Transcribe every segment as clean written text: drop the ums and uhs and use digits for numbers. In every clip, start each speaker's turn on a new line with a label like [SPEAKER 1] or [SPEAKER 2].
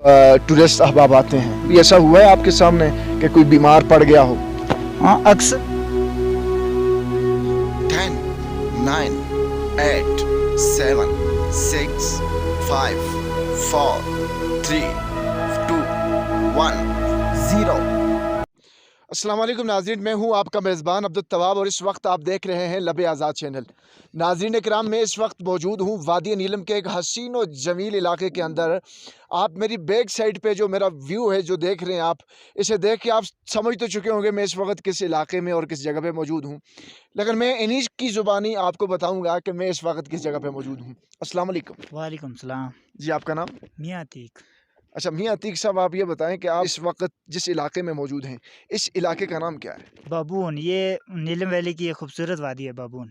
[SPEAKER 1] Tourist अहबाब आते हैं, भी ऐसा हुआ है आपके सामने कि कोई बीमार पड़ गया हो?
[SPEAKER 2] हाँ, अक्सर
[SPEAKER 3] 10, 9, 8, 7, 6, 5, 4, 3, 2, 1, 0।
[SPEAKER 1] अस्सलाम वालेकुम नाज़रीन, मैं हूं आपका मेज़बान अब्दुल तवाब और इस वक्त आप देख रहे हैं लबे आज़ाद चैनल। नाज़रीन किराम, मैं इस वक्त मौजूद हूं वादी नीलम के एक हसीन और जमील इलाके के अंदर। आप मेरी बैक साइड पे जो मेरा व्यू है जो देख रहे हैं, आप इसे देख के आप समझ तो चुके होंगे मैं इस वक्त किस इलाके में और किस जगह पे मौजूद हूँ, लेकिन मैं इन्हीं की ज़ुबानी आपको बताऊँगा कि मैं इस वक्त किस जगह पे मौजूद हूँ। अस्सलाम वालेकुम।
[SPEAKER 2] वालेकुम सलाम।
[SPEAKER 1] जी, आपका नाम?
[SPEAKER 2] मियाँ अतीक।
[SPEAKER 1] अच्छा मियाँ अतीक साहब, आप ये बताएं कि आप इस वक्त जिस इलाके में मौजूद हैं, इस इलाके का नाम क्या है?
[SPEAKER 2] बाबून, ये नीलम वैली की एक खूबसूरत वादी है बाबून।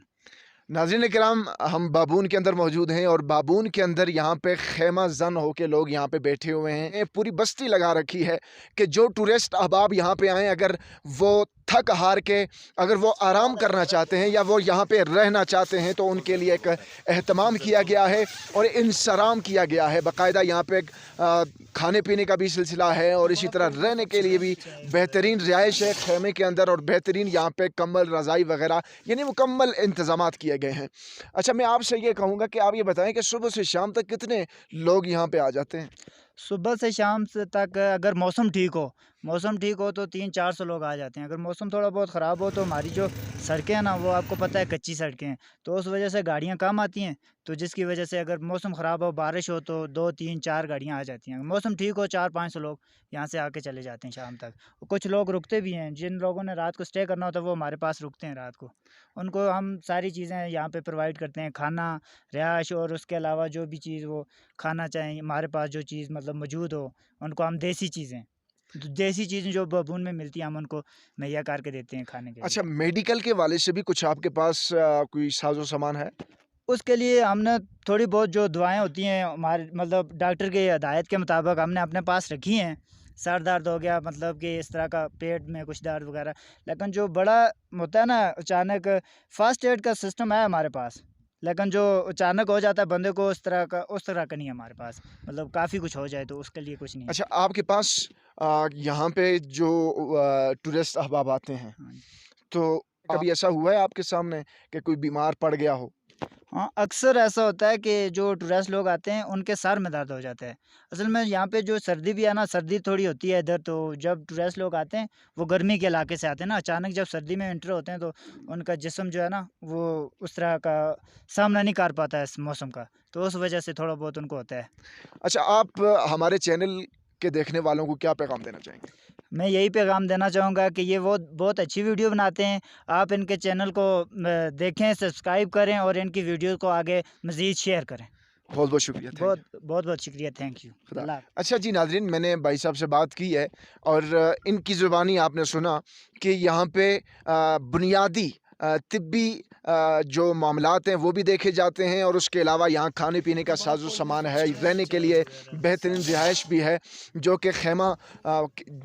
[SPEAKER 1] नाज़रीन किराम, हम बाबून के अंदर मौजूद हैं और बाबून के अंदर यहाँ पे खेमा जन होके लोग यहाँ पे बैठे हुए हैं। पूरी बस्ती लगा रखी है कि जो टूरिस्ट अहबाब यहाँ पे आएँ, अगर वो थक हार के अगर वो आराम करना चाहते हैं या वो यहाँ पे रहना चाहते हैं तो उनके लिए एक एहतमाम किया गया है और इंसराम किया गया है। बाकायदा यहाँ पे खाने पीने का भी सिलसिला है और इसी तरह रहने के लिए भी बेहतरीन रिहाइश है खेमे के अंदर और बेहतरीन यहाँ पे कम्बल रज़ाई वगैरह यानी मुकम्मल इंतज़ामात किए गए हैं। अच्छा, मैं आपसे ये कहूँगा कि आप ये बताएं कि सुबह से शाम तक कितने लोग यहाँ पे आ जाते हैं?
[SPEAKER 2] सुबह से शाम से तक अगर मौसम ठीक हो तो 300-400 लोग आ जाते हैं। अगर मौसम थोड़ा बहुत ख़राब हो तो हमारी जो सड़कें हैं ना, वो आपको पता है कच्ची सड़कें हैं, तो उस वजह से गाड़ियाँ कम आती हैं। तो जिसकी वजह से अगर मौसम ख़राब हो, बारिश हो तो 2-3-4 गाड़ियाँ आ जाती हैं। मौसम ठीक हो 400-500 लोग यहाँ से आके चले जाते हैं शाम तक। कुछ लोग रुकते भी हैं, जिन लोगों ने रात को स्टे करना होता है वो हमारे पास रुकते हैं रात को। उनको हम सारी चीज़ें यहाँ पे प्रोवाइड करते हैं, खाना, रिहाइश और उसके अलावा जो भी चीज़ वो खाना चाहें, हमारे पास जो चीज़ मतलब मौजूद हो, उनको हम देसी चीज़ें जो बाबून में मिलती हैं हम उनको मुहैया करके देते हैं खाने के लिए।
[SPEAKER 1] अच्छा, मेडिकल के वाले से भी कुछ आपके पास कोई साजो सामान है?
[SPEAKER 2] उसके लिए हमने थोड़ी बहुत जो दवाएँ होती हैं हमारे मतलब डॉक्टर की हिदायत के मुताबिक हमने अपने पास रखी हैं। सर दर्द हो गया, मतलब कि इस तरह का पेट में कुछ दर्द वगैरह, लेकिन जो बड़ा होता है ना अचानक, फ़र्स्ट एड का सिस्टम है हमारे पास, लेकिन जो अचानक हो जाता है बंदे को उस तरह का नहीं है हमारे पास। मतलब काफ़ी कुछ हो जाए तो उसके लिए कुछ नहीं है।
[SPEAKER 1] अच्छा, आपके पास यहाँ पे जो टूरिस्ट अहबाब आते हैं,
[SPEAKER 2] हाँ जी।
[SPEAKER 1] तो कभी ऐसा हुआ है आपके सामने कि कोई बीमार पड़ गया हो?
[SPEAKER 2] हाँ, अक्सर ऐसा होता है कि जो टूरिस्ट लोग आते हैं उनके सर में दर्द हो जाता है। असल में यहाँ पे जो सर्दी भी है ना, सर्दी थोड़ी होती है इधर, तो जब टूरिस्ट लोग आते हैं वो गर्मी के इलाके से आते हैं ना, अचानक जब सर्दी में एंटर होते हैं तो उनका जिस्म जो है ना वो उस तरह का सामना नहीं कर पाता है इस मौसम का, तो उस वजह से थोड़ा बहुत उनको होता है।
[SPEAKER 1] अच्छा, आप हमारे चैनल के देखने वालों को क्या पैगाम देना चाहेंगे?
[SPEAKER 2] मैं यही पैगाम देना चाहूँगा कि ये वो बहुत अच्छी वीडियो बनाते हैं। आप इनके चैनल को देखें, सब्सक्राइब करें और इनकी वीडियो को आगे मज़ीद शेयर करें।
[SPEAKER 1] बहुत बहुत शुक्रिया, थैंक यू।
[SPEAKER 2] बहुत शुक्रिया, थैंक यू।
[SPEAKER 1] खुदा।
[SPEAKER 2] अल्लाह
[SPEAKER 1] अच्छा जी नाज़रीन, मैंने भाई साहब से बात की है और इनकी ज़ुबानी आपने सुना कि यहाँ पे बुनियादी तिब्बी जो मामलात हैं वो भी देखे जाते हैं और उसके अलावा यहाँ खाने पीने का साजो सामान है, रहने के लिए बेहतरीन रिहाइश भी है, जो कि खेमा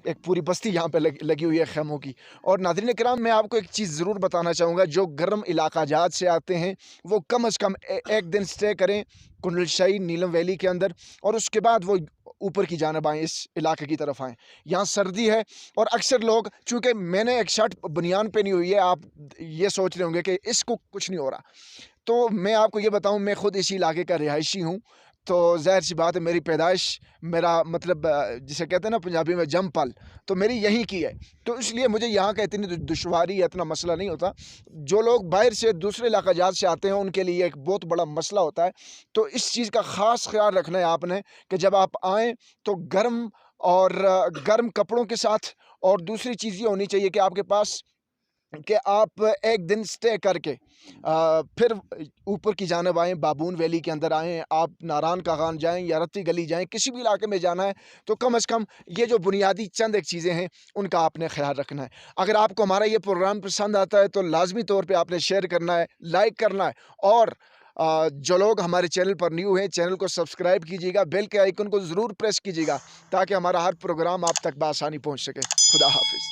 [SPEAKER 1] एक पूरी बस्ती यहाँ पे लगी हुई है खेमों की। और नाज़रीन किराम, मैं आपको एक चीज़ ज़रूर बताना चाहूँगा, जो गर्म इलाका जात से आते हैं वो कम अज़ कम एक दिन स्टे करें कुंडलशाही नीलम वैली के अंदर और उसके बाद वो ऊपर की जानिब आएँ, इस इलाके की तरफ आएँ। यहाँ सर्दी है और अक्सर लोग, चूँकि मैंने एक शर्ट बनियान पहनी हुई है, आप ये सोच रहे होंगे कि इसको कुछ नहीं हो रहा। तो मैं आपको ये बताऊँ, मैं खुद इसी इलाके का रिहायशी हूँ, तो ज़ाहिर-सी बात है मेरी पैदाइश, मेरा मतलब जिसे कहते हैं ना पंजाबी में जम पल, तो मेरी यहीं की है। तो इसलिए मुझे यहाँ का इतनी दुश्वारी या इतना मसला नहीं होता। जो लोग बाहर से दूसरे इलाका जात से आते हैं उनके लिए एक बहुत बड़ा मसला होता है। तो इस चीज़ का ख़ास ख़्याल रखना है आपने कि जब आप आएँ तो गर्म और गर्म कपड़ों के साथ, और दूसरी चीज़ ये होनी चाहिए कि आपके पास कि आप एक दिन स्टे करके फिर ऊपर की जानिब आएँ, बाबून वैली के अंदर आएँ, आप नारायण का खान जाएँ या रत्ती गली जाएँ, किसी भी इलाके में जाना है तो कम अज़ कम ये जो बुनियादी चंद एक चीज़ें हैं उनका आपने ख़्याल रखना है। अगर आपको हमारा ये प्रोग्राम पसंद आता है तो लाज़मी तौर पे आपने शेयर करना है, लाइक करना है और जो लोग हमारे चैनल पर न्यू हैं, चैनल को सब्सक्राइब कीजिएगा, बेल के आइकन को ज़रूर प्रेस कीजिएगा ताकि हमारा हर प्रोग्राम आप तक बआसानी पहुँच सके। खुदा हाफ़िज़।